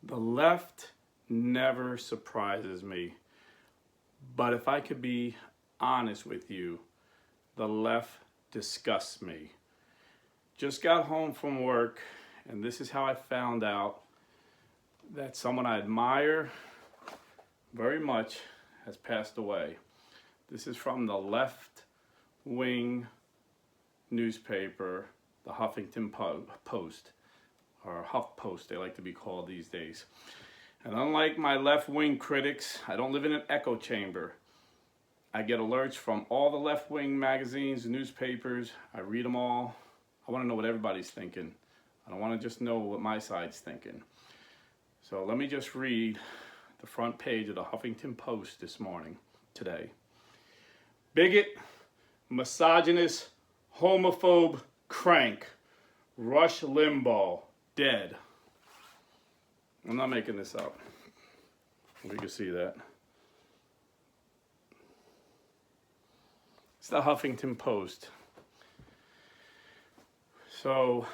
The left never surprises me. But if I could be honest with you, the left disgusts me. Just got home from work, and this is how I found out that someone I admire very much has passed away. This is from the left-wing newspaper, the Huffington Post, or HuffPost they like to be called these days. And unlike my left-wing critics, I don't live in an echo chamber. I get alerts from all the left-wing magazines, newspapers. I read them all. I want to know what everybody's thinking. I don't want to just know what my side's thinking. So let me just read the front page of the Huffington Post this morning, today. Bigot, misogynist, homophobe, crank, Rush Limbaugh, dead. I'm not making this up. We can see that. It's the Huffington Post. So,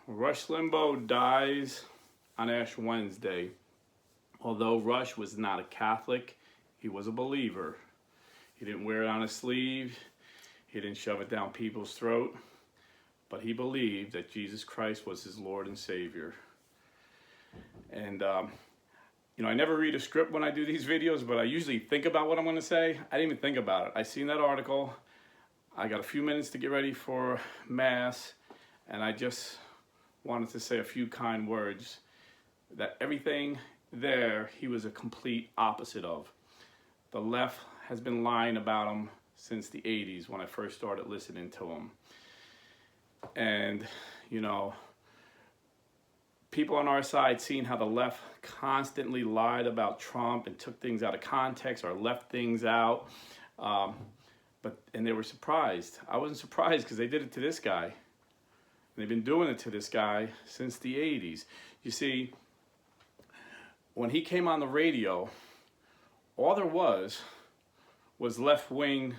Rush Limbaugh dies on Ash Wednesday. Although Rush was not a Catholic, he was a believer. He didn't wear it on his sleeve. He didn't shove it down people's throat. But he believed that Jesus Christ was his Lord and Savior. And, I never read a script when I do these videos, but I usually think about what I'm going to say. I didn't even think about it. I seen that article. I got a few minutes to get ready for Mass, and I just wanted to say a few kind words that everything there he was a complete opposite of. The left has been lying about him since the 80s when I first started listening to him. And, people on our side seeing how the left constantly lied about Trump and took things out of context or left things out. And they were surprised. I wasn't surprised because they did it to this guy. They've been doing it to this guy since the 80s. You see, when he came on the radio, all there was left-wing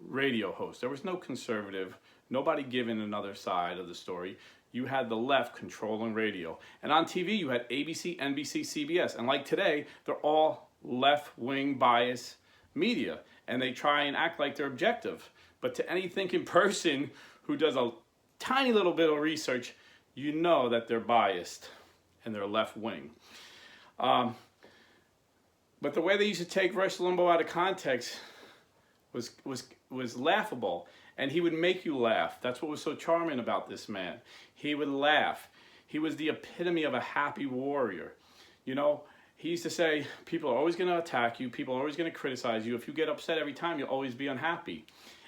radio hosts. There was no conservative, nobody giving another side of the story. You had the left controlling radio. And on TV, you had ABC, NBC, CBS. And like today, they're all left-wing bias media. And they try and act like they're objective. But to any thinking person who does a tiny little bit of research, you know that they're biased and they're left-wing. But the way they used to take Rush Limbaugh out of context was laughable. And he would make you laugh. That's what was so charming about this man. He would laugh. He was the epitome of a happy warrior. He used to say, people are always going to attack you. People are always going to criticize you. If you get upset every time, you'll always be unhappy.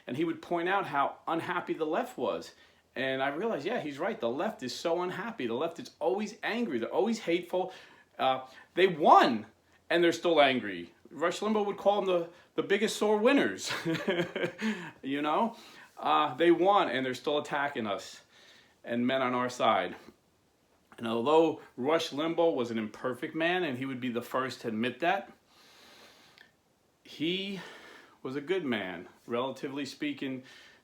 And he would point out how unhappy the left was. And I realized, yeah, he's right. The left is so unhappy. The left is always angry. They're always hateful. They won, and they're still angry. Rush Limbaugh would call them the biggest sore winners. They won, and they're still attacking us and men on our side. And although Rush Limbaugh was an imperfect man, and he would be the first to admit that, he was a good man, relatively speaking,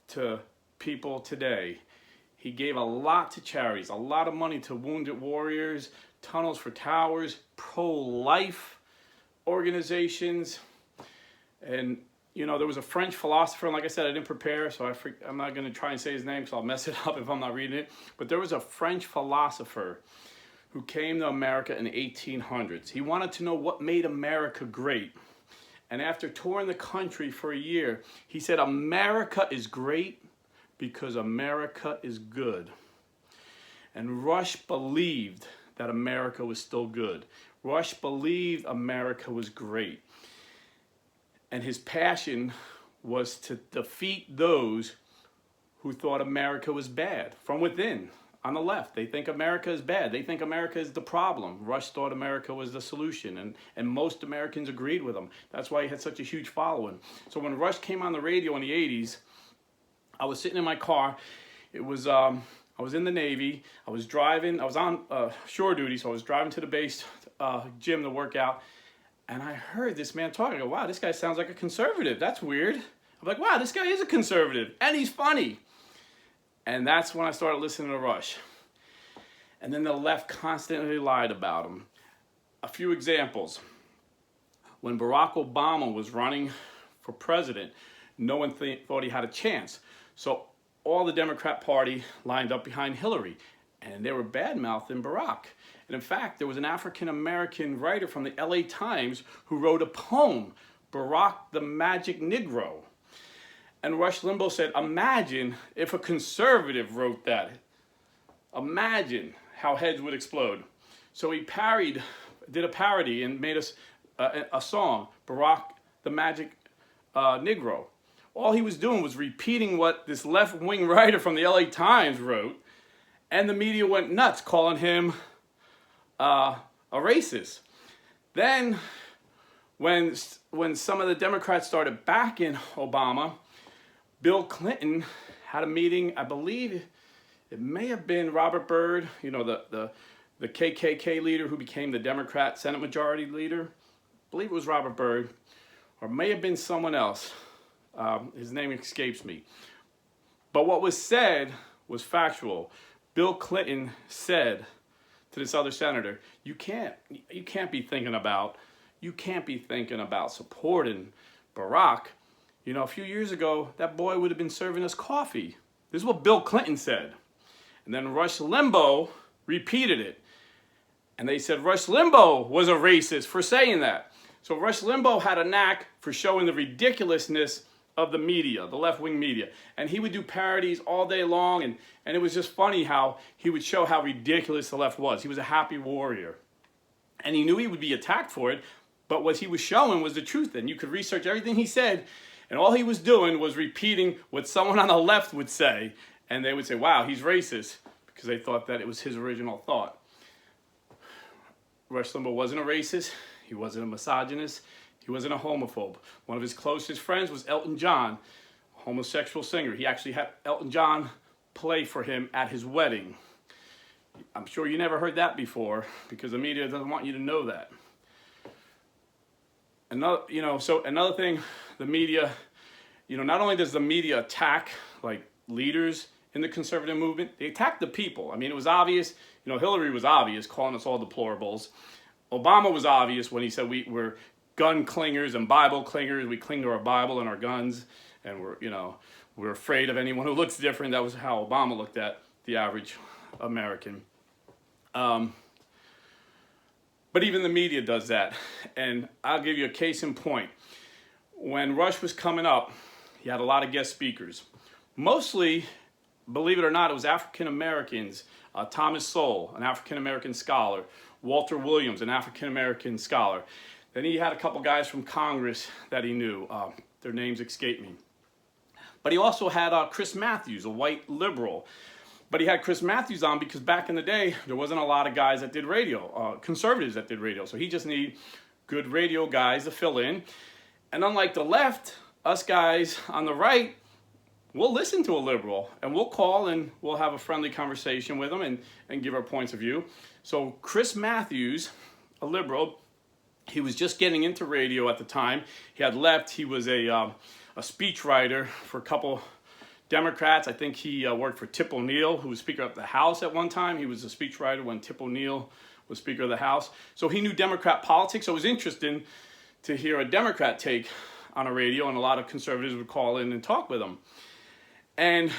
to people today. He gave a lot to charities, a lot of money to Wounded Warriors, Tunnels for Towers, pro-life organizations. And, there was a French philosopher, and like I said, I didn't prepare, so I'm not going to try and say his name because I'll mess it up if I'm not reading it. But there was a French philosopher who came to America in the 1800s. He wanted to know what made America great. And after touring the country for a year, he said, America is great because America is good. And Rush believed that America was still good. Rush believed America was great. And his passion was to defeat those who thought America was bad from within. On the left, they think America is bad. They think America is the problem. Rush thought America was the solution, and most Americans agreed with him. That's why he had such a huge following. So when Rush came on the radio in the 80s, I was sitting in my car. It was I was in the Navy. I was driving. I was on shore duty, so I was driving to the base gym to work out. And I heard this man talking. I go, wow, this guy sounds like a conservative. That's weird. I'm like, wow, this guy is a conservative, and he's funny. And that's when I started listening to Rush. And then the left constantly lied about him. A few examples. When Barack Obama was running for president, no one thought he had a chance. So all the Democrat Party lined up behind Hillary, and they were bad-mouthing Barack. And in fact, there was an African-American writer from the LA Times who wrote a poem, Barack the Magic Negro. And Rush Limbaugh said, imagine if a conservative wrote that. Imagine how heads would explode. So he did a parody and made us a song, Barack the Magic Negro. All he was doing was repeating what this left-wing writer from the LA Times wrote, and the media went nuts, calling him a racist. Then, when some of the Democrats started backing Obama, Bill Clinton had a meeting, I believe it may have been Robert Byrd, you know, the KKK leader who became the Democrat Senate Majority Leader. I believe it was Robert Byrd, or may have been someone else. His name escapes me. But what was said was factual. Bill Clinton said to this other senator, you can't be thinking about supporting Barack. You know, a few years ago, that boy would have been serving us coffee. This is what Bill Clinton said. And then Rush Limbaugh repeated it. And they said Rush Limbaugh was a racist for saying that. So Rush Limbaugh had a knack for showing the ridiculousness of the media, the left-wing media. And he would do parodies all day long, and it was just funny how he would show how ridiculous the left was. He was a happy warrior. And he knew he would be attacked for it, but what he was showing was the truth. And you could research everything he said, and all he was doing was repeating what someone on the left would say, and they would say, wow, he's racist, because they thought that it was his original thought. Rush Limbaugh wasn't a racist. He wasn't a misogynist. He wasn't a homophobe. One of his closest friends was Elton John, a homosexual singer. He actually had Elton John play for him at his wedding. I'm sure you never heard that before, because the media doesn't want you to know that. Another thing, the media, not only does the media attack like leaders in the conservative movement, they attack the people. I mean, it was obvious. Hillary was obvious, calling us all deplorables. Obama was obvious when he said we're gun clingers and Bible clingers. We cling to our Bible and our guns, and we're afraid of anyone who looks different. That was how Obama looked at the average American. But even the media does that. And I'll give you a case in point. When Rush was coming up, he had a lot of guest speakers. Mostly, believe it or not, it was African Americans. Thomas Sowell, an African American scholar. Walter Williams, an African American scholar. Then he had a couple guys from Congress that he knew. Their names escape me. But he also had Chris Matthews, a white liberal. But he had Chris Matthews on because back in the day, there wasn't a lot of guys that did radio, conservatives that did radio. So he just needed good radio guys to fill in. And unlike the left, us guys on the right, we'll listen to a liberal. And we'll call and we'll have a friendly conversation with them and give our points of view. So Chris Matthews, a liberal, he was just getting into radio at the time. He had left. He was a speechwriter for a couple Democrats. I think he worked for Tip O'Neill, who was Speaker of the House at one time. He was a speechwriter when Tip O'Neill was Speaker of the House. So he knew Democrat politics. So it was interesting to hear a Democrat take on a radio, and a lot of conservatives would call in and talk with him. And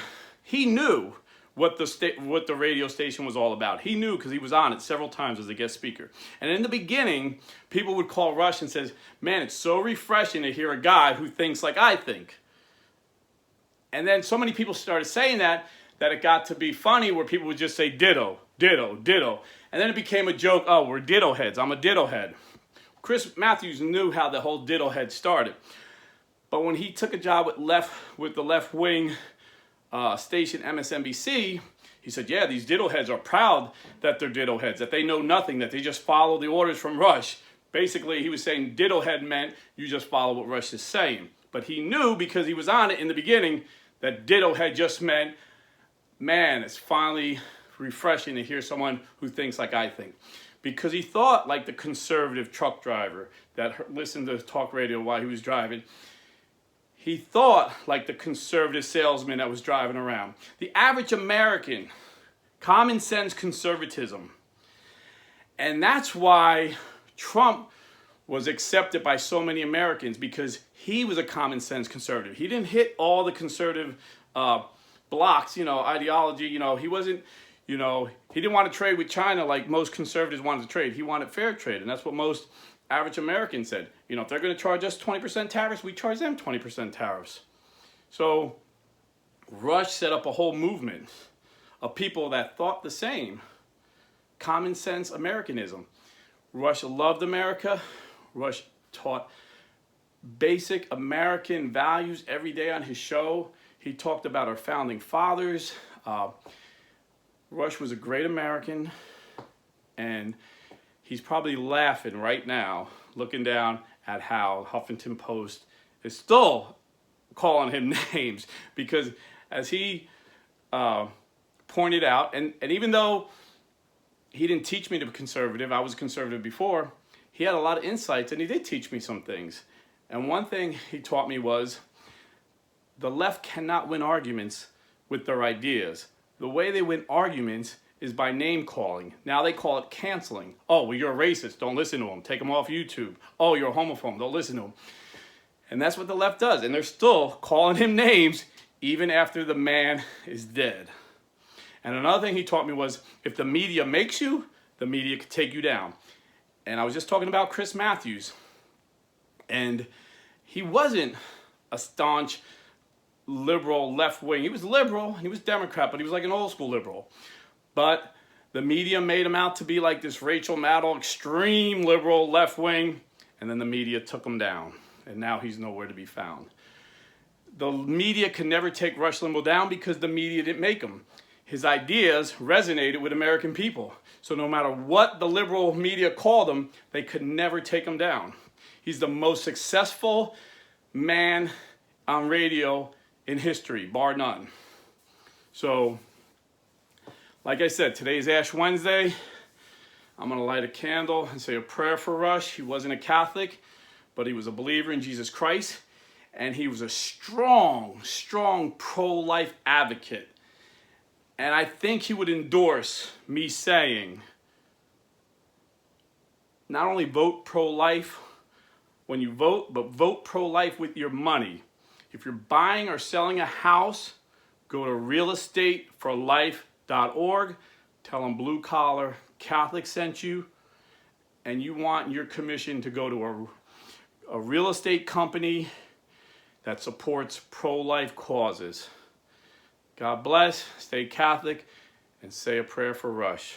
he knew what the radio station was all about. He knew because he was on it several times as a guest speaker. And in the beginning, people would call Rush and says, man, it's so refreshing to hear a guy who thinks like I think. And then so many people started saying that it got to be funny where people would just say ditto, ditto, ditto. And then it became a joke, oh, we're ditto heads, I'm a ditto head. Chris Matthews knew how the whole ditto head started. But when he took a job with the left-wing station MSNBC, he said, yeah, these ditto heads are proud that they're ditto heads, that they know nothing, that they just follow the orders from Rush. Basically, he was saying ditto head meant you just follow what Rush is saying. But he knew, because he was on it in the beginning, that ditto head just meant, man, it's finally refreshing to hear someone who thinks like I think. Because he thought like the conservative truck driver that listened to talk radio while he was driving. He thought like the conservative salesman that was driving around. The average American, common sense conservatism. And that's why Trump was accepted by so many Americans because he was a common sense conservative. He didn't hit all the conservative blocks, ideology. He wasn't, he didn't want to trade with China like most conservatives wanted to trade. He wanted fair trade, and that's what most average Americans said. If they're going to charge us 20% tariffs, we charge them 20% tariffs. So Rush set up a whole movement of people that thought the same. Common sense Americanism. Rush loved America. Rush taught basic American values every day on his show. He talked about our founding fathers. Rush was a great American, and he's probably laughing right now, looking down at how Huffington Post is still calling him names, because as he pointed out, and even though he didn't teach me to be conservative, I was conservative before, he had a lot of insights, and he did teach me some things. And one thing he taught me was the left cannot win arguments with their ideas. The way they win arguments is by name calling. Now they call it canceling. Oh, well, you're a racist. Don't listen to him. Take him off YouTube. Oh, you're a homophobe. Don't listen to him. And that's what the left does. And they're still calling him names even after the man is dead. And another thing he taught me was if the media makes you, the media could take you down. And I was just talking about Chris Matthews. And he wasn't a staunch liberal left wing. He was liberal, he was Democrat, but he was like an old school liberal. But the media made him out to be like this Rachel Maddow, extreme liberal left wing. And then the media took him down. And now he's nowhere to be found. The media can never take Rush Limbaugh down because the media didn't make him. His ideas resonated with American people. So no matter what the liberal media called him, they could never take him down. He's the most successful man on radio in history, bar none. So, like I said, today's Ash Wednesday. I'm going to light a candle and say a prayer for Rush. He wasn't a Catholic, but he was a believer in Jesus Christ. And he was a strong, strong pro-life advocate. And I think he would endorse me saying, not only vote pro-life when you vote, but vote pro-life with your money. If you're buying or selling a house, go to realestateforlife.org. Tell them Blue Collar Catholic sent you. And you want your commission to go to a real estate company that supports pro-life causes. God bless, stay Catholic, and say a prayer for Rush.